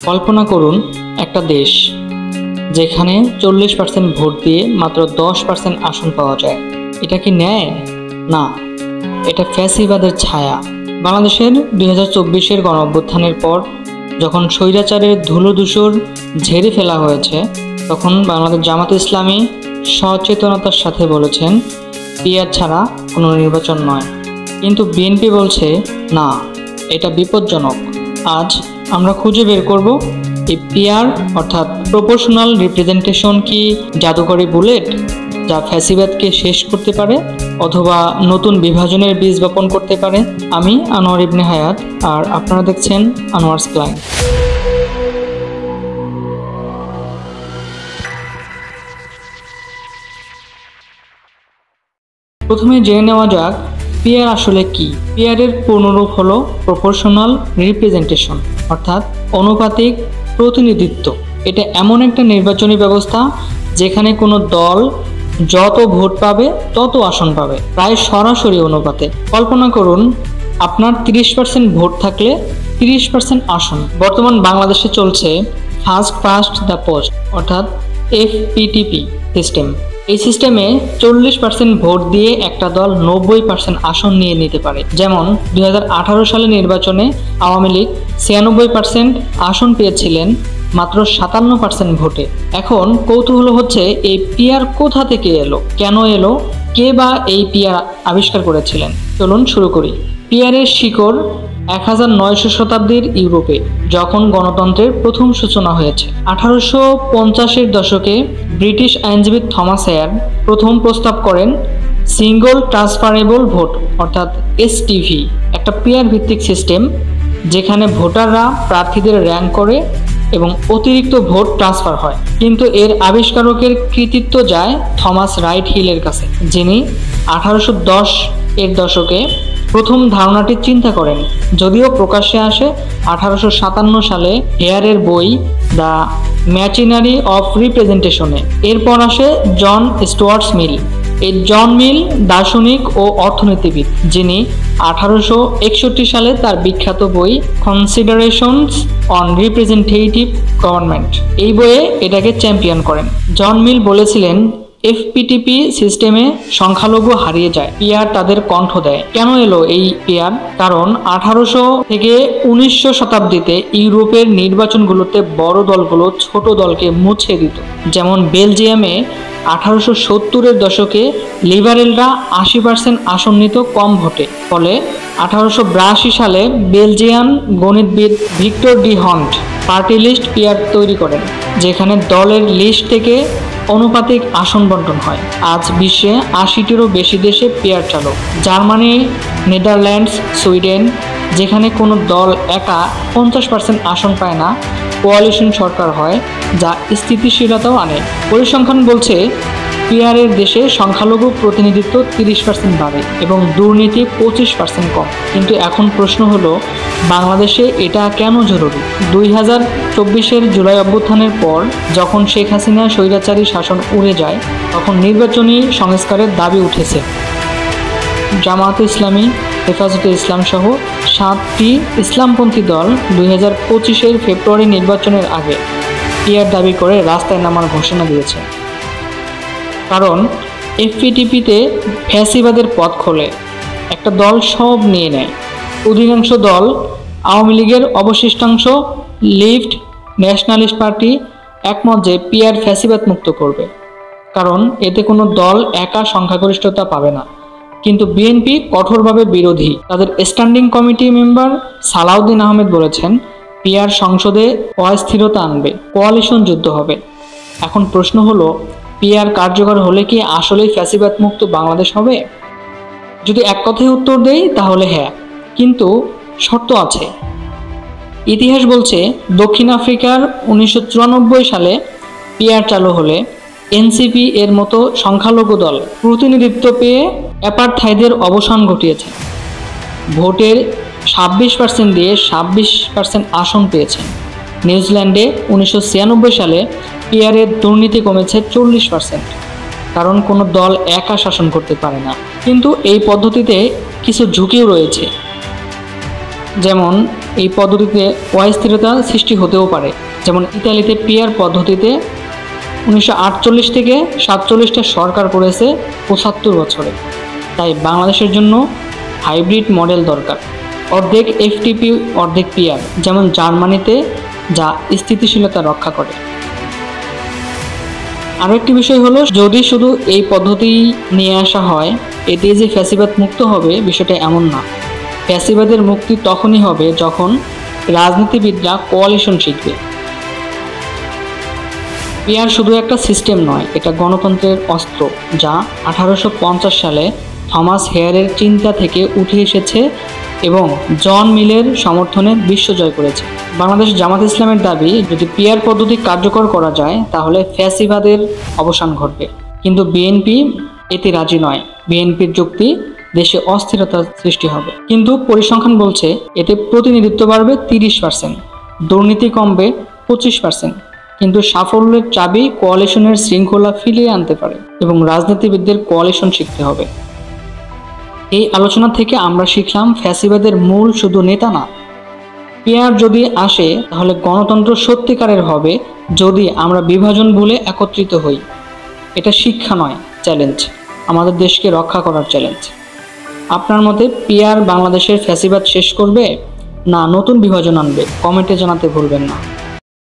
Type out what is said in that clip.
কল্পনা করুন একটা দেশ যেখানে 40% ভোট দিয়ে মাত্র 10% আসন পাওয়া যায়। এটা কি ন্যায়? না, এটা ফ্যাসিবাদের ছায়া। বাংলাদেশের 2024-এর গণঅভ্যুত্থানের পর যখন স্বৈরাচারের ধুলোধূসর ঝেড়ে ফেলা হয়েছে, তখন বাংলাদেশ জামাত ইসলামী সচেতনতার সাথে বলেছেন পিআর ছাড়া কোনো নির্বাচন নয়। কিন্তু বিএনপি বলছে না, এটা বিপজ্জনক। আজ আমরা খুঁজে বের করব এই পিআর অর্থাৎ প্রপোর্শনাল রিপ্রেজেন্টেশন কি জাদুকরি বুলেট যা ফ্যাসিবাদকে শেষ করতে পারে অথবা নতুন বিভাজনের বীজ বপন করতে পারে। আমি আনোয়ার ইবনে হায়াত, আর আপনারা দেখছেন আনোয়ারস ক্লাইন। প্রথমে জেনে নেওয়া যাক পিআর আসলে কি। পিআর এর পূর্ণরূপ হলো প্রপোর্শনাল রিপ্রেজেন্টেশন অর্থাৎ অনুপাতিক প্রতিনিধিত্ব। এটা এমন একটা নির্বাচনী ব্যবস্থা যেখানে কোনো দল যত ভোট পাবে তত আসন পাবে, প্রায় সরাসরি অনুপাতে। কল্পনা করুন আপনার 30% ভোট থাকলে 30% আসন। বর্তমান বাংলাদেশে চলছে ফার্স্ট পাস্ট দ্য পোস্ট অর্থাৎ FPTP সিস্টেম। এই সিস্টেমে 40% ভোট দিয়ে একটা দল 90% আসন নিয়ে নিতে পারে। যেমন 2018 সালের নির্বাচনে আওয়ামী লীগ 96% আসন পেয়েছিলেন মাত্র 57% ভোটে। এখন কৌতূহল হচ্ছে এই পিআর কোথা থেকে এলো, কেন এলো, কে বা এই পিআর আবিষ্কার করেছিলেন। চলুন শুরু করি। পিআর এর শিকড় 1900 শতাব্দীর ইউরোপে, যখন গণতন্ত্রের প্রথম সূচনা হয়েছে। 1850-এর দশকে ব্রিটিশ আইনজীবী থমাস হেয়ার প্রথম প্রস্তাব করেন সিঙ্গল ট্রান্সফারেবল ভোট অর্থাৎ STV, একটা পিআর ভিত্তিক সিস্টেম যেখানে ভোটাররা প্রার্থীদের র্যাঙ্ক করে এবং অতিরিক্ত ভোট ট্রান্সফার হয়। কিন্তু এর আবিষ্কারকের কৃতিত্ব যায় থমাস রাইট হিলের কাছে, যিনি 1810-এর দশকে প্রথম ধারণাটি চিন্তা করেন। যদিও প্রকাশ্যে আসে 1857 সালে হেয়ারের বই দ্য ম্যাচিনারি অফ রিপ্রেজেন্টেশনে। এরপর আসে জন স্টুয়ার্ট মিল। এই জন মিল দার্শনিক ও অর্থনীতিবিদ, যিনি 1861 সালে তার বিখ্যাত বই কনসিডারেশনস অন রিপ্রেজেন্টেটিভ গভর্নমেন্ট, এই বইয়ে এটাকে চ্যাম্পিয়ন করেন। জন মিল বলেছিলেন FPTP সিস্টেমে সংখ্যালঘু হারিয়ে যায়, পিআর তাদের কণ্ঠ দেয়। কেন এলো এই পিআর? কারণ 1800 থেকে 1900 শতাব্দীতে ইউরোপের নির্বাচনগুলোতে বড় দলগুলো ছোট দলকে মুছে দিত। যেমন বেলজিয়ামে 1870-এর দশকে লিবারেলরা 80% আসন নিত কম ভোটে। ফলে 1882 সালে বেলজিয়ান গণিতবিদ Victor D হন্ট party list PR তৈরি করেন, যেখানে দলের লিস্ট থেকে অনুপাতিক আসন বন্টন হয়। আজ বিশ্বে 80-টিরও বেশি দেশে পিআর চালু। জার্মানি, নেদারল্যান্ডস, সুইডেন, যেখানে কোনো দল একা 50% আসন পায় না, কোয়ালিশন সরকার হয়, যা স্থিতিশীলতাও আনে। পরিসংখ্যান বলছে পিআর এর দেশে সংখ্যালঘু প্রতিনিধিত্ব 30% বাড়ে এবং দুর্নীতি 25% কম। কিন্তু এখন প্রশ্ন হলো, বাংলাদেশে এটা কেন জরুরি? 2024-এর জুলাই অভ্যুত্থানের পর যখন শেখ হাসিনা স্বৈরাচারী শাসন উড়ে যায়, তখন নির্বাচনী সংস্কারের দাবি উঠেছে। জামাত ইসলামী, হেফাজতে ইসলাম সহ 7টি ইসলামপন্থী দল 2025-এর ফেব্রুয়ারি নির্বাচনের আগে পিআর দাবি করে রাস্তায় নামার ঘোষণা দিয়েছে। কারণ FPTP-তে ফ্যাসিবাদের পথ খোলে, একটা দল সব নিয়ে নেয়। অধিকাংশ দল, আওয়ামী লীগের অবশিষ্টাংশ, লিফট, ন্যাশনালিস্ট পার্টি একমত যে পিআর ফ্যাসিবাদ মুক্ত করবে, কারণ এতে কোনো দল একা সংখ্যাগরিষ্ঠতা পাবে না। কিন্তু বিএনপি কঠোরভাবে বিরোধী। তাদের standing committee member Salahuddin Ahmed বলেছেন পিআর সংসদে অস্থিরতা আনবে, কোয়ালিশন যুদ্ধ হবে। এখন প্রশ্ন হলো, পিআর কার্যকর হলে কি আসলেই ফ্যাসিবাদ মুক্ত বাংলাদেশ হবে? যদি এক কথায় উত্তর দেই তাহলে হ্যাঁ, কিন্তু শর্ত আছে। ইতিহাস বলছে দক্ষিণ আফ্রিকার 1994 সালে পিআর চালু হলে এনসিপি এর মতো সংখ্যালঘু দল প্রতিনিধিত্ব পেয়ে অ্যাপারথাইডের অবসান ঘটিয়েছে। ভোটের 26% দিয়ে 26% আসন পেয়েছে। নিউজিল্যান্ডে 1996 সালে পিআর এর দুর্নীতি কমেছে 40%, কারণ কোনো দল একা শাসন করতে পারে না। কিন্তু এই পদ্ধতিতে কিছু ঝুঁকিও রয়েছে। যেমন এই পদ্ধতিতে অস্থিরতা সৃষ্টি হতেও পারে। যেমন ইতালিতে পিয়ার পদ্ধতিতে 1948 থেকে 47টা সরকার করেছে 75 বছরে। তাই বাংলাদেশের জন্য হাইব্রিড মডেল দরকার, অর্ধেক এফটিপি অর্ধেক পিয়ার, যেমন জার্মানিতে, যা স্থিতিশীলতা রক্ষা করে। আরও একটি বিষয় হলো, যদি শুধু এই পদ্ধতি নিয়ে আসা হয় এতে যে ফ্যাসিবাদ মুক্ত হবে বিষয়টা এমন না। ফ্যাসিবাদের মুক্তি তখনই হবে যখন রাজনীতিবিদরা কোয়ালিশন শিখবে। পিয়ার শুধু একটা সিস্টেম নয়, এটা গণতন্ত্রের অস্ত্র, যা 1850 সালে থমাস হেয়ারের চিন্তা থেকে উঠে এসেছে এবং জন মিলের সমর্থনে বিশ্ব জয় করেছে। বাংলাদেশ জামাত ইসলামের দাবি, যদি পিয়ার পদ্ধতি কার্যকর করা যায় তাহলে ফ্যাসিবাদের অবসান ঘটবে। কিন্তু বিএনপি এতে রাজি নয়। বিএনপির যুক্তি, দেশে অস্থিরতা সৃষ্টি হবে। কিন্তু পরিসংখ্যান বলছে এতে প্রতিনিধিত্ব বাড়বে 30%, দুর্নীতি কমবে 25%। কিন্তু সাফল্যের চাবি কোয়ালিশনের শৃঙ্খলা ফিরিয়ে আনতে পারে এবং রাজনীতিবিদদের কোয়ালিশন শিখতে হবে। এই আলোচনা থেকে আমরা শিখলাম ফ্যাসিবাদের মূল শুধু নেতা না। পিয়ার যদি আসে তাহলে গণতন্ত্র সত্যিকারের হবে যদি আমরা বিভাজন ভুলে একত্রিত হই। এটা শিক্ষা নয়, চ্যালেঞ্জ, আমাদের দেশকে রক্ষা করার চ্যালেঞ্জ। আপনার মতে পিয়ার বাংলাদেশের ফ্যাসিবাদ শেষ করবে না নতুন বিভাজন আনবে? কমেন্টে জানাতে ভুলবেন না।